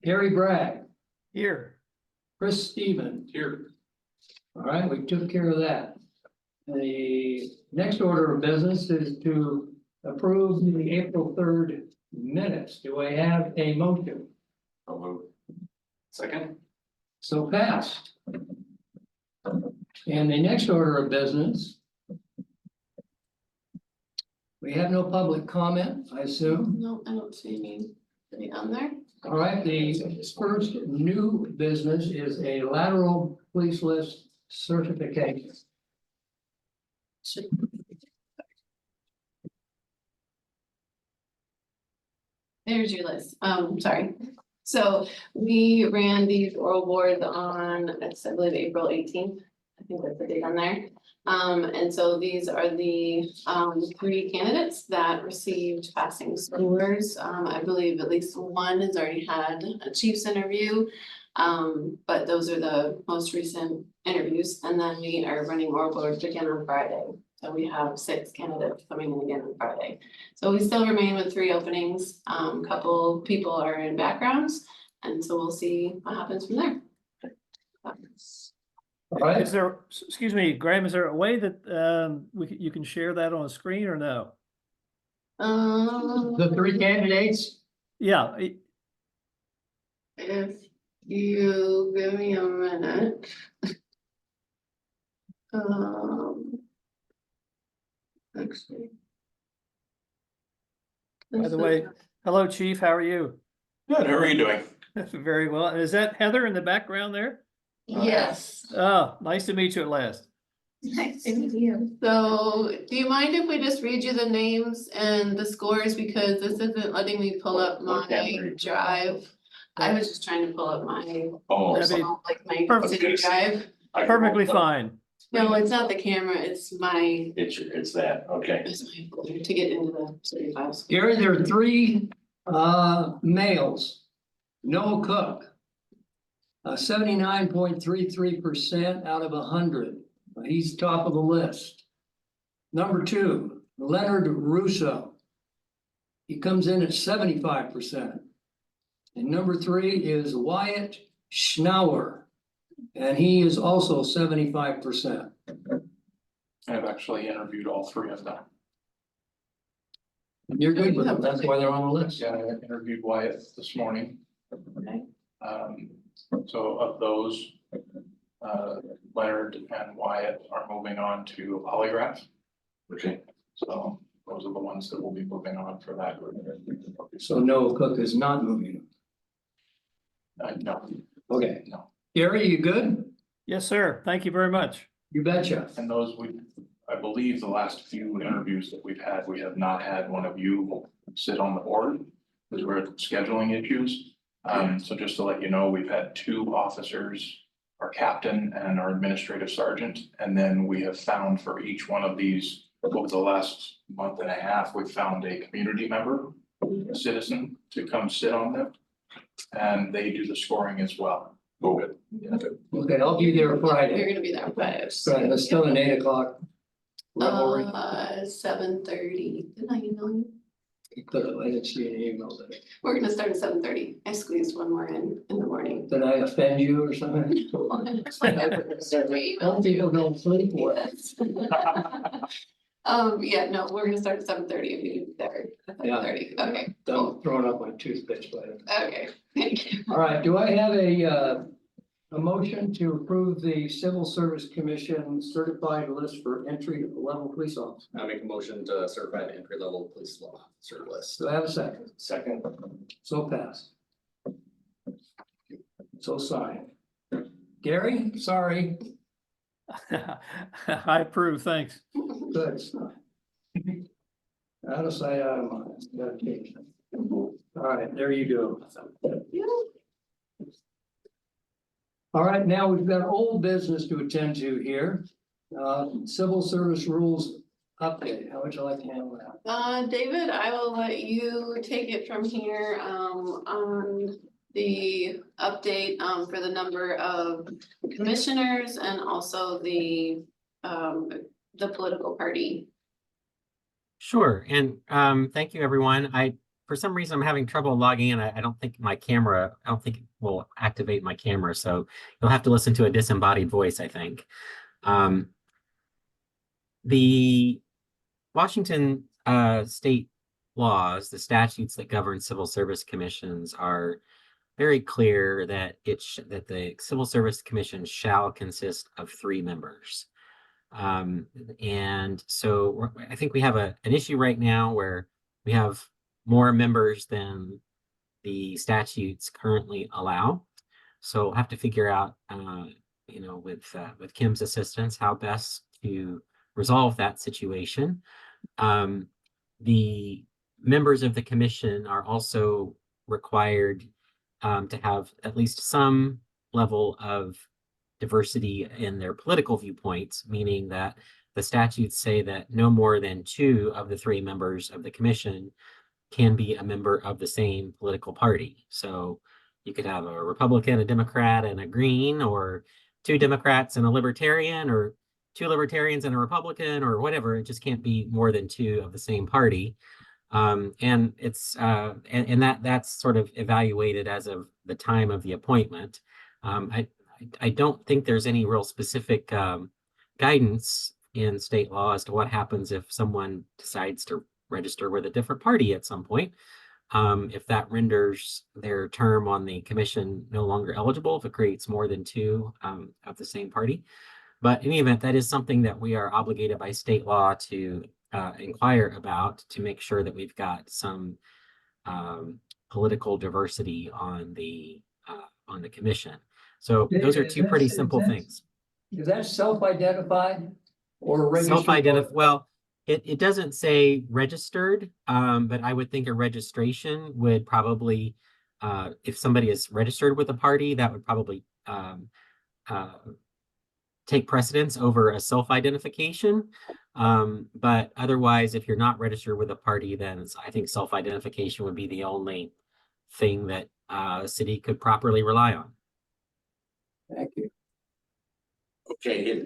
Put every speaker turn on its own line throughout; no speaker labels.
Gary Bragg,
Here.
Chris Stevens.
Here.
All right, we took care of that. The next order of business is to approve the April 3rd minutes. Do I have a motion?
I'll move. Second.
So passed. And the next order of business. We have no public comment, I assume.
No, I don't see any on there.
All right, the first new business is a lateral police list certification.
There's your list. Sorry. So we ran these oral boards on, I believe, April 18th. I think that's the date on there. And so these are the 3 candidates that received passing scores. I believe at least one has already had a chief's interview. But those are the most recent interviews, and then we are running oral boards again on Friday. So we have 6 candidates coming in again on Friday. So we still remain with 3 openings. Couple people are in backgrounds, and so we'll see what happens from there.
All right,
Is there, excuse me, Graham, is there a way that you can share that on a screen or no?
the 3 candidates.
Yeah,
If you give me a minute. Actually.
by the way, hello, Chief, how are you?
Good, how are you doing?
Very well. And is that Heather in the background there?
Yes.
Oh, nice to meet you at last.
Nice to meet you. So, do you mind if we just read you the names and the scores, because this isn't letting me pull up
What can't
my
read?
drive? I was just trying to pull up my,
Oh,
That'd be
like my
perfect.
city drive.
I can
Perfectly
roll it up.
fine.
No, it's not the camera, it's my,
It's that, okay.
folder to get into the city files.
Gary, there are 3 males. Noah Cook. 79.33% out of 100. He's top of the list. Number 2, Leonard Russo. He comes in at 75%. And number 3 is Wyatt Schnauer. And he is also 75%.
I've actually interviewed all 3 of them.
You're good with them, that's why they're on the list.
Yeah, I interviewed Wyatt this morning.
Okay.
So of those, Leonard and Wyatt are moving on to a polygraph. Okay. So those are the ones that will be moving on for that.
So Noah Cook is not moving.
No,
Okay.
no.
Gary, you good?
Yes, sir. Thank you very much.
You betcha.
And those I believe the last few interviews that we've had, we have not had one of you sit on the board because we're scheduling issues. So just to let you know, we've had 2 officers, our captain and our administrative sergeant. And then we have found for each one of these over the last month and a half, we've found a community member, a citizen to come sit on them. And they do the scoring as well. Oh, good. Yeah, good.
Okay, I'll be there
You're
Friday.
gonna be there on Friday.
Right, it's still an 8 o'clock. Revelry.
7:30. Didn't I email you?
I didn't see an email today.
We're gonna start at 7:30. I squeezed one more in the morning.
Did I offend you or something? Some people don't sleep well.
Yes. Yeah, no, we're gonna start at 7:30 if you can be there at
Yeah.
7:30. Okay,
Done throwing up my toothpicks by then.
okay, thank you.
All right, do I have a motion to approve the Civil Service Commission certified list for entry level police officers?
I make a motion to certify the entry level police law officer list.
Do I have a second?
Second.
So passed. So signed. Gary, sorry,
I approve, thanks.
good stuff. Out of sight, out of mind. Gotta change that. All right, there you go. All right, now we've got old business to attend to here. Civil service rules update. How would you like to handle that?
David, I will let you take it from here, on the update, for the number of commissioners and also the political party.
Sure, and thank you, everyone. I for some reason I'm having trouble logging in. I don't think I don't think it will activate my camera. So you'll have to listen to a disembodied voice, I think. The Washington state laws, the statutes that govern civil service commissions are very clear that that the Civil Service Commission shall consist of 3 members. And so I think we have an issue right now where we have more members than the statutes currently allow. So we'll have to figure out, with Kim's assistance, how best to resolve that situation. The members of the commission are also required to have at least some level of diversity in their political viewpoints, meaning that the statutes say that no more than 2 of the 3 members of the commission can be a member of the same political party. So you could have a Republican, a Democrat, and a Green, or 2 Democrats and a Libertarian, or 2 Libertarians and a Republican, or whatever. It just can't be more than 2 of the same party. And it's and that's sort of evaluated as of the time of the appointment. I don't think there's any real specific guidance in state law as to what happens if someone decides to register with a different party at some point. If that renders their term on the commission no longer eligible, if it creates more than 2 of the same party. But in any event, that is something that we are obligated by state law to inquire about, to make sure that we've got some political diversity on the commission. So those are 2 pretty simple things.
Is that self-identified or registered?
Self-identified, well, it doesn't say registered, but I would think a registration would probably, if somebody is registered with a party, that would probably take precedence over a self-identification. But otherwise, if you're not registered with a party, then I think self-identification would be the only thing that a city could properly rely on.
Thank you.
Okay,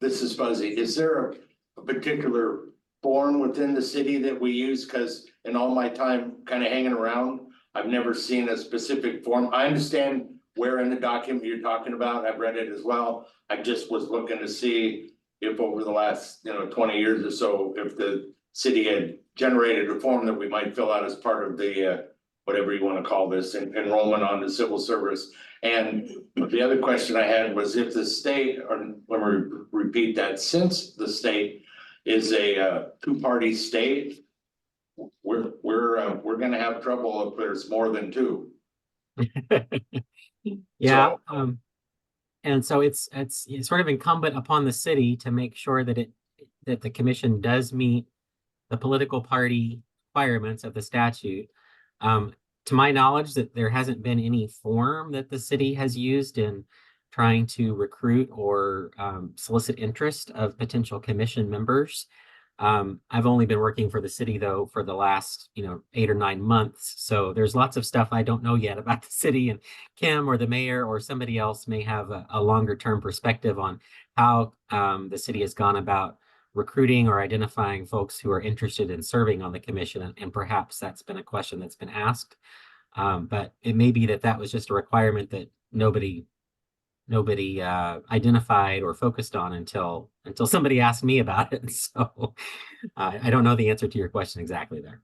this is Fuzzy. Is there a particular form within the city that we use? Because in all my time kind of hanging around, I've never seen a specific form. I understand where in the document you're talking about. I've read it as well. I just was looking to see if over the last 20 years or so, if the city had generated a form that we might fill out as part of the whatever you want to call this, enrollment on the civil service. And the other question I had was, if the state, or let me repeat that, since the state is a 2-party state, we're going to have trouble if there's more than 2.
Yeah. And so it's sort of incumbent upon the city to make sure that the commission does meet the political party requirements of the statute. To my knowledge, that there hasn't been any form that the city has used in trying to recruit or solicit interest of potential commission members. I've only been working for the city, though, for the last 8 or 9 months. So there's lots of stuff I don't know yet about the city, and Kim or the mayor or somebody else may have a longer term perspective on how the city has gone about recruiting or identifying folks who are interested in serving on the commission. And perhaps that's been a question that's been asked. But it may be that was just a requirement that nobody identified or focused on until somebody asked me about it. So I don't know the answer to your question exactly there.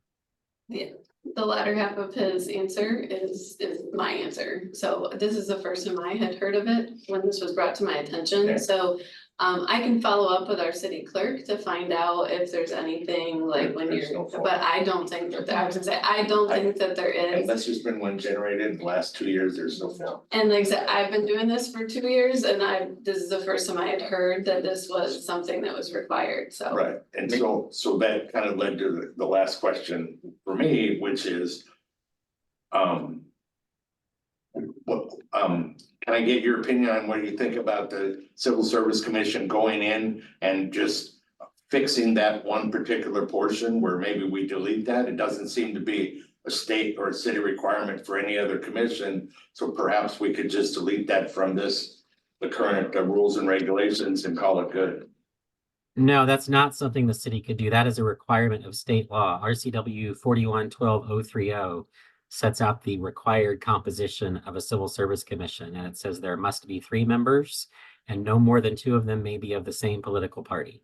Yeah, the latter half of his answer is my answer. So this is the first time I had heard of it when this was brought to my attention.
Okay.
So I can follow up with our city clerk to find out if there's anything like when
There's
you're,
no form.
but I don't think that, I was gonna say, I don't think that there is.
Unless there's been one generated in the last 2 years, there's no form.
And like I said, I've been doing this for 2 years and this is the first time I had heard that this was something that was required, so.
Right, and so that kind of led to the last question for me, which is, can I get your opinion on what you think about the Civil Service Commission going in and just fixing that one particular portion where maybe we delete that? It doesn't seem to be a state or a city requirement for any other commission, so perhaps we could just delete that from the current rules and regulations and call it good.
No, that's not something the city could do. That is a requirement of state law. RCW 41-12-030 sets out the required composition of a civil service commission, and it says there must be 3 members, and no more than 2 of them may be of the same political party.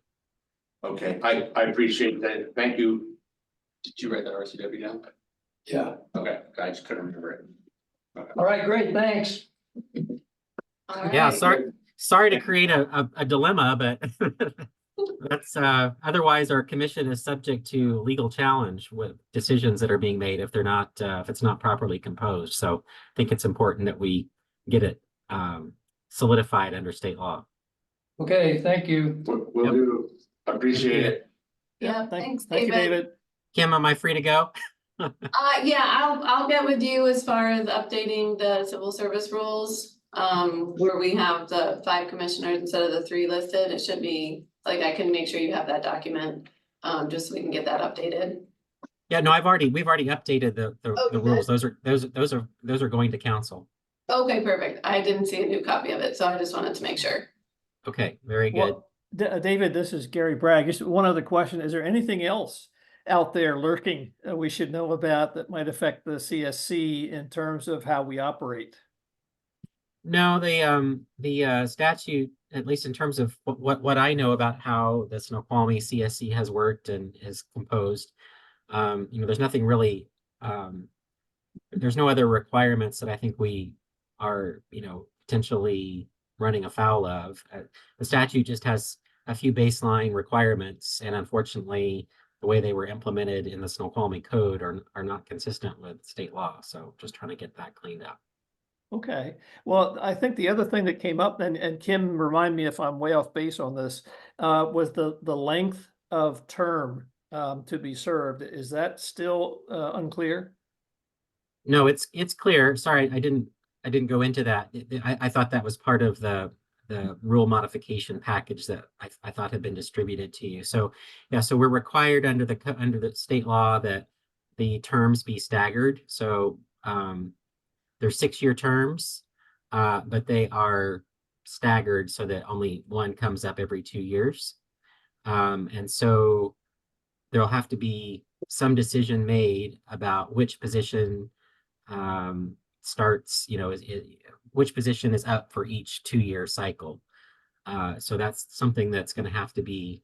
Okay, I appreciate that. Thank you.
Did you write that RCW down?
Yeah.
Okay, I just couldn't remember it.
All right, great, thanks.
All
Yeah,
right.
sorry to create a dilemma, but that's otherwise our commission is subject to legal challenge with decisions that are being made if they're not if it's not properly composed. So I think it's important that we get it solidified under state law.
Okay, thank you.
Will
Yep.
do. Appreciate
you.
it.
Yeah, thanks,
Thank you, David.
Kim, am I free to go?
Yeah, I'll get with you as far as updating the civil service rules. Where we have the 5 commissioners instead of the 3 listed, it should be, like, I can make sure you have that document, just so we can get that updated.
Yeah, no, we've already updated the
Oh, you
rules.
did?
Those are going to council.
Okay, perfect. I didn't see a new copy of it, so I just wanted to make sure.
Okay, very good.
Well, David, this is Gary Bragg. Just one other question. Is there anything else out there lurking we should know about that might affect the CSC in terms of how we operate?
No, the statute, at least in terms of what I know about how the Snoqualmie CSC has worked and is composed, there's nothing really, there's no other requirements that I think we are, potentially running afoul of. The statute just has a few baseline requirements, and unfortunately, the way they were implemented in the Snoqualmie code are not consistent with state law. So just trying to get that cleaned up.
Okay, well, I think the other thing that came up, and Kim, remind me if I'm way off base on this, was the length of term to be served. Is that still unclear?
No, it's clear. Sorry, I didn't go into that. I thought that was part of the rule modification package that I thought had been distributed to you. So yeah, so we're required under the state law that the terms be staggered. So they're 6-year terms, but they are staggered so that only one comes up every 2 years. And so there'll have to be some decision made about which position starts, which position is up for each 2-year cycle. So that's something that's going to have to be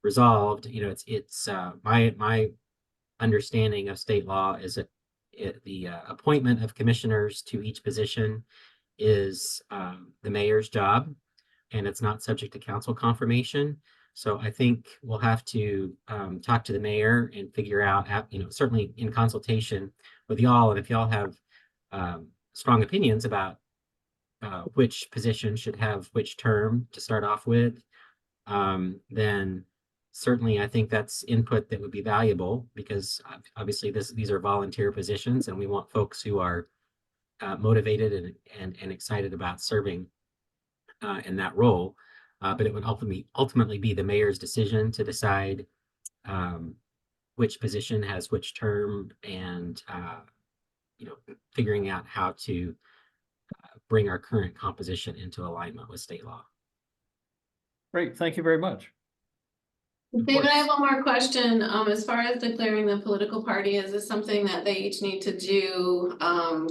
resolved. It's my understanding of state law is that the appointment of commissioners to each position is the mayor's job, and it's not subject to council confirmation. So I think we'll have to talk to the mayor and figure out, certainly in consultation with y'all, and if y'all have strong opinions about which position should have which term to start off with, then certainly I think that's input that would be valuable, because obviously these are volunteer positions and we want folks who are motivated and excited about serving in that role. But it would ultimately be the mayor's decision to decide which position has which term, and figuring out how to bring our current composition into alignment with state law.
Great, thank you very much.
David, I have one more question. As far as declaring the political party, is this something that they each need to do,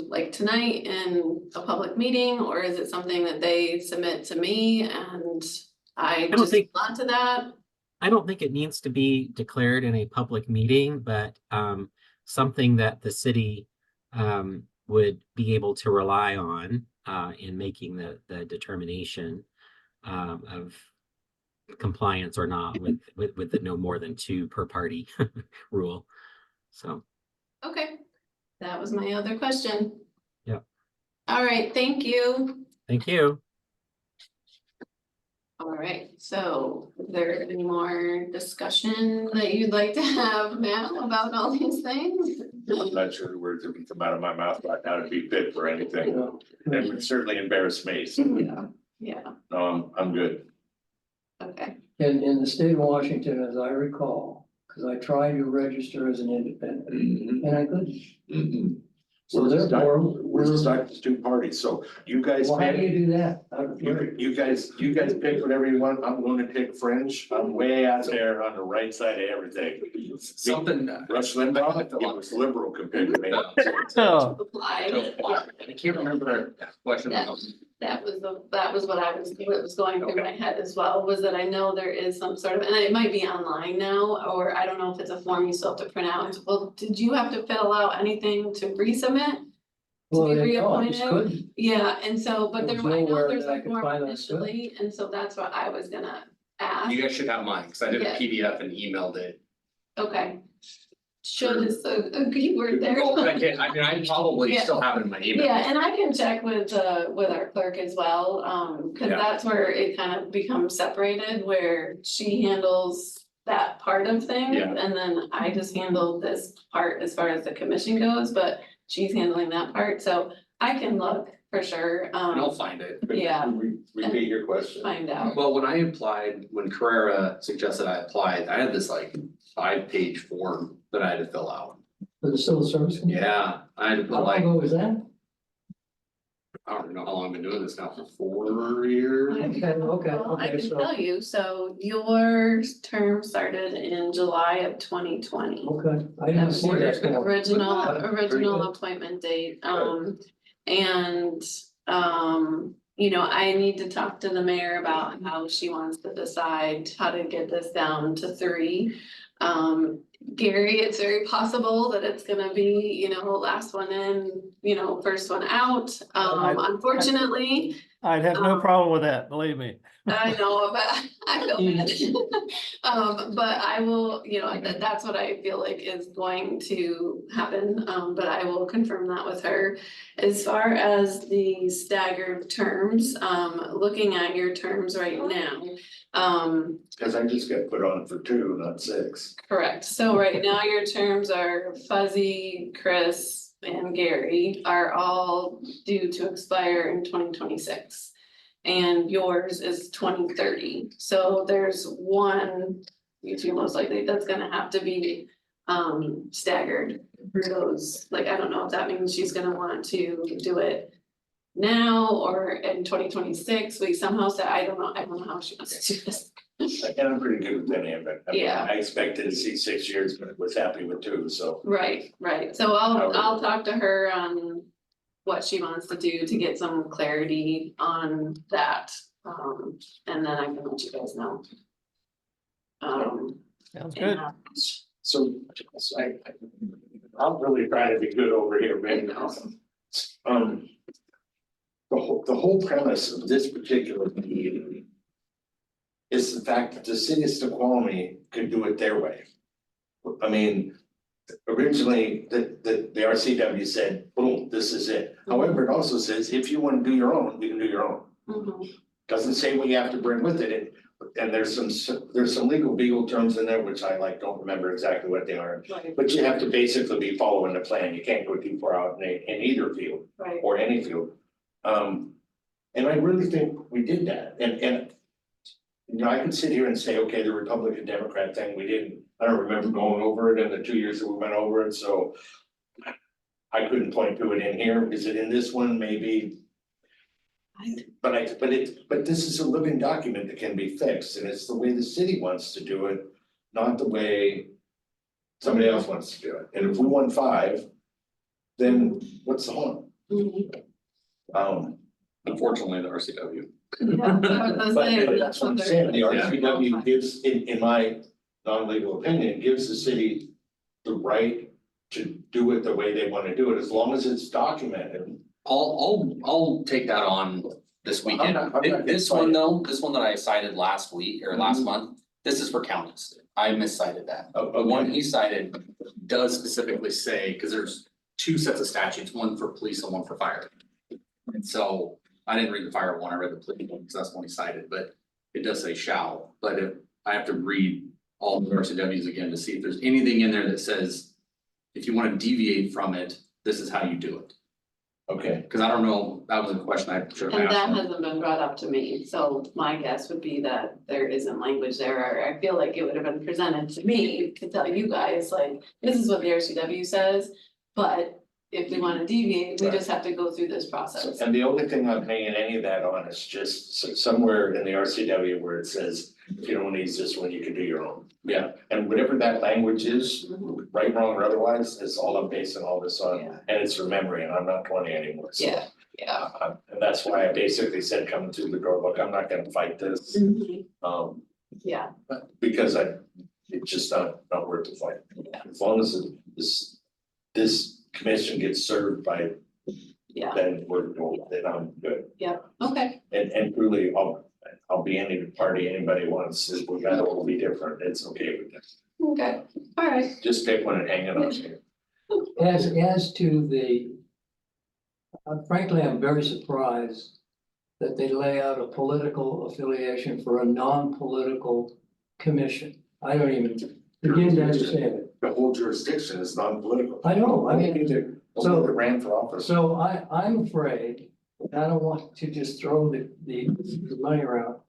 like tonight in a public meeting, or is it something that they submit to me and I just respond to that?
I don't think it needs to be declared in a public meeting, but something that the city would be able to rely on in making the determination of compliance or not with the no more than 2 per party rule. So
Okay, that was my other question.
Yep.
All right, thank you.
Thank you.
All right, so is there any more discussion that you'd like to have now about all these things?
I'm not sure the words that would come out of my mouth right now to be fit for anything. It would certainly embarrass me. So,
Yeah,
no, I'm good.
okay.
In the state of Washington, as I recall, because I tried to register as an independent, and I couldn't. So
We're stuck,
therefore,
we're stuck as two parties, so you guys
well, how do
pick,
you do that?
you guys pick whatever you want, I'm going to pick fringe, I'm way out there on the right side of everything.
Something.
Rush Limbaugh, it was liberal compared to me.
Oh,
Applied,
I can't remember that question.
that was what was going through my head as well, was that I know there is some sort of, and it might be online now, or I don't know if it's a form you still have to print out. Well, did you have to fill out anything to resubmit?
Well,
be
they- no, I just
reappointed?
couldn't.
Yeah, and so, but
There
there,
was
I know
nowhere
there's
that I
a
could
form
find that
initially, and so that's what I was gonna ask.
You guys should have mine, cause I did a
Yeah.
PDF and emailed it.
Okay. Should is a good word there.
I mean, I probably
Yeah.
still have it in my email.
Yeah, and I can check with our clerk as well, cause
Yeah.
that's where it kind of becomes separated, where she handles that part of things.
Yeah.
And then I just handle this part as far as the commission goes, but she's handling that part, so I can look for sure,
And I'll find it.
Yeah.
Repeat your question.
find out.
Well, when I applied, when Carrera suggested I applied, I had this like 5-page form that I had to fill out.
For the civil service. Commission?
Yeah, I had to
How
put
long
like,
ago was that?
I don't know how long I've been doing this now, for 4 years.
Okay,
Well, I
okay,
can
so,
tell you, so your term started in July of 2020.
okay, I didn't see that.
Original appointment date, and, I need to talk to the mayor about how she wants to decide how to get this down to 3. Gary, it's very possible that it's gonna be, last one in, first one out, unfortunately.
I'd have no problem with that, believe me.
I know, but I feel bad. But I will, that's what I feel like is going to happen, but I will confirm that with her. As far as the staggered terms, looking at your terms right now.
Cause I just got put on for 2, not 6.
Correct, so right now your terms are Fuzzy, Chris, and Gary are all due to expire in 2026. And yours is 2030, so there's one, you two most likely, that's gonna have to be staggered for those, like, I don't know if that means she's gonna want to do it now or in 2026, we somehow said, I don't know how she wants to do this.
And I'm pretty good with any of it. I mean,
Yeah.
I expected to see 6 years, but was happy with 2, so.
Right, so I'll talk to her on what she wants to do to get some clarity on that, and then I can let you guys know.
Sounds good.
and,
So I'm really trying to be good over here, man. The whole premise of this particular meeting is the fact that the city of Snoqualmie could do it their way. I mean, originally, the RCW said, boom, this is it. However, it also says, if you want to do your own, you can do your own.
Mhm.
Doesn't say what you have to bring with it, and there's some legal beagle terms in there, which I don't remember exactly what they are.
Right,
But you have to basically be following the plan, you can't go too far out in either field
right,
or any field. And I really think we did that, and. I could sit here and say, okay, the Republican Democrat thing, I don't remember going over it in the 2 years that we went over it, so. I couldn't point to it in here, is it in this one, maybe? But this is a living document that can be fixed, and it's the way the city wants to do it, not the way. Somebody else wants to do it, and if we won 5, then what's the harm?
Mhm.
Unfortunately, the RCW.
Yeah, I was gonna say,
But that's what I'm saying, the
they're-
RCW gives, in my non-legal opinion, gives the city the right to do it the way they wanna do it, as long as it's documented.
I'll take that on this
Well,
weekend.
I'm not gonna
This
fight
one
it.
though, this one that I cited last week or last
Mhm.
month, this is for counties. I miscited that.
Oh,
The one
okay.
he cited does specifically say, cause there's 2 sets of statutes, one for police and one for fire. And so I didn't read the fire one, I read the police one, because that's the one he cited, but it does say shall, but if I have to read all the RCWs again to see if there's anything in there that says. If you wanna deviate from it, this is how you do it,
Okay,
cause I don't know, that was a question I should have
And that
asked him.
hasn't been brought up to me, so my guess would be that there isn't language there, or I feel like it would have been presented to me to tell you guys, like, this is what the RCW says. But if we wanna deviate, we
Right.
just have to go through this process.
And the only thing I'm hanging any of that on is just somewhere in the RCW where it says, if you don't use this one, you can do your own.
Yeah.
And whatever that language is,
Mhm.
right, wrong, or otherwise, is all I'm basing all this on,
Yeah.
and it's from memory, and I'm not 20 anymore, so.
Yeah, yeah.
And that's why I basically said coming through the door, look, I'm not gonna fight this,
Mhm.
yeah,
Yeah,
because it's just not worth the fight.
Yeah.
As long as this commission gets served by,
yeah,
then then I'm good.
okay,
And truly, I'll be any party anybody wants, if we gotta all be different, it's okay with this.
okay, all right.
Just pick one and hang it on you.
As to the, frankly, I'm very surprised that they lay out a political affiliation for a non-political commission. I don't even begin to understand it.
The whole jurisdiction is non-political.
I know, I mean,
Only that ran for office.
so I'm afraid, I don't want to just throw the money around.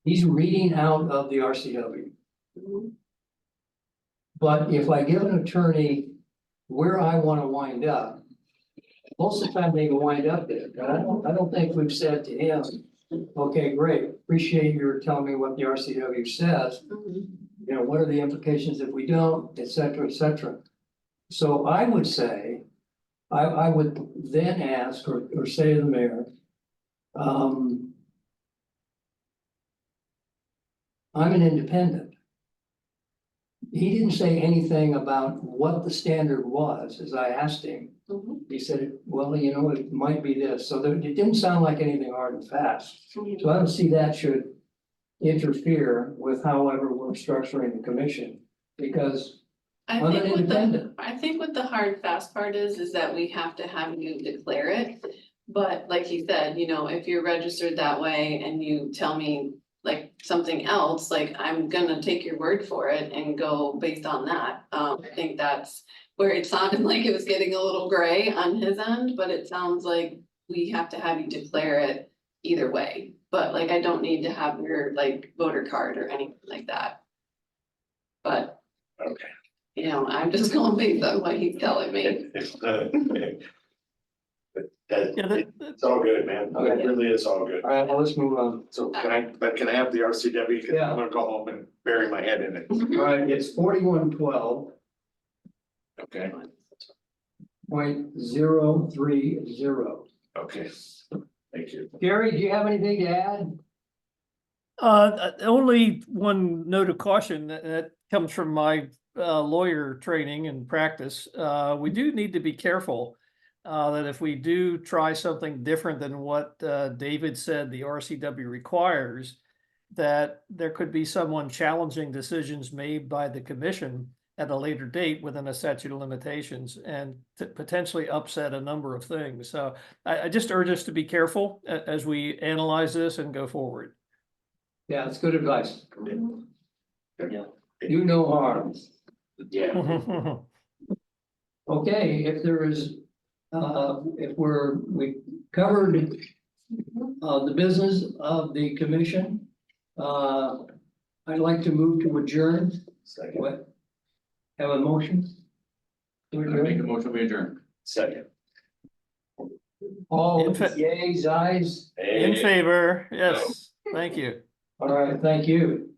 He's reading out of the RCW.
Mhm.
But if I give an attorney where I wanna wind up, most of the time they can wind up there, and I don't think we've said to him, okay, great, appreciate your telling me what the RCW says.
Mhm.
You know, what are the implications if we don't, et cetera, et cetera. So I would say, I would then ask or say to the mayor, I'm an independent. He didn't say anything about what the standard was, as I asked him.
Mhm.
He said, well, you know, it might be this, so it didn't sound like anything hard and fast.
Mhm.
So I don't see that should interfere with however we're structuring the commission, because
I
I'm an
think what the,
independent.
I think what the hard fast part is that we have to have you declare it. But like he said, you know, if you're registered that way and you tell me like something else, like I'm gonna take your word for it and go based on that. I think that's where it sounded like it was getting a little gray on his end, but it sounds like we have to have you declare it either way. But like, I don't need to have your like voter card or anything like that. But,
Okay.
you know, I'm just going based on what he's telling me.
Yeah,
It's all good, man. It really is all good.
All right, well, let's move on.
So can I have the RCW? 'Cause
Yeah.
I'm gonna go home and bury my head in it.
All right, it's 4112.030.
Okay. Thank you.
Gary, do you have anything to add?
Only one note of caution that comes from my lawyer training and practice. We do need to be careful that if we do try something different than what David said the RCW requires, that there could be someone challenging decisions made by the commission at a later date within a statute of limitations and to potentially upset a number of things. So I just urge us to be careful as we analyze this and go forward.
Yeah, it's good advice.
Yeah.
Do no harm.
Yeah.
Okay, if there is, if we covered the business of the commission, I'd like to move to adjourn.
Second.
What? Have a motion? To adjourn?
motion, we adjourn.
Second.
All
In fa-
yeas, ayes?
In favor, yes, thank you.
All right, thank you.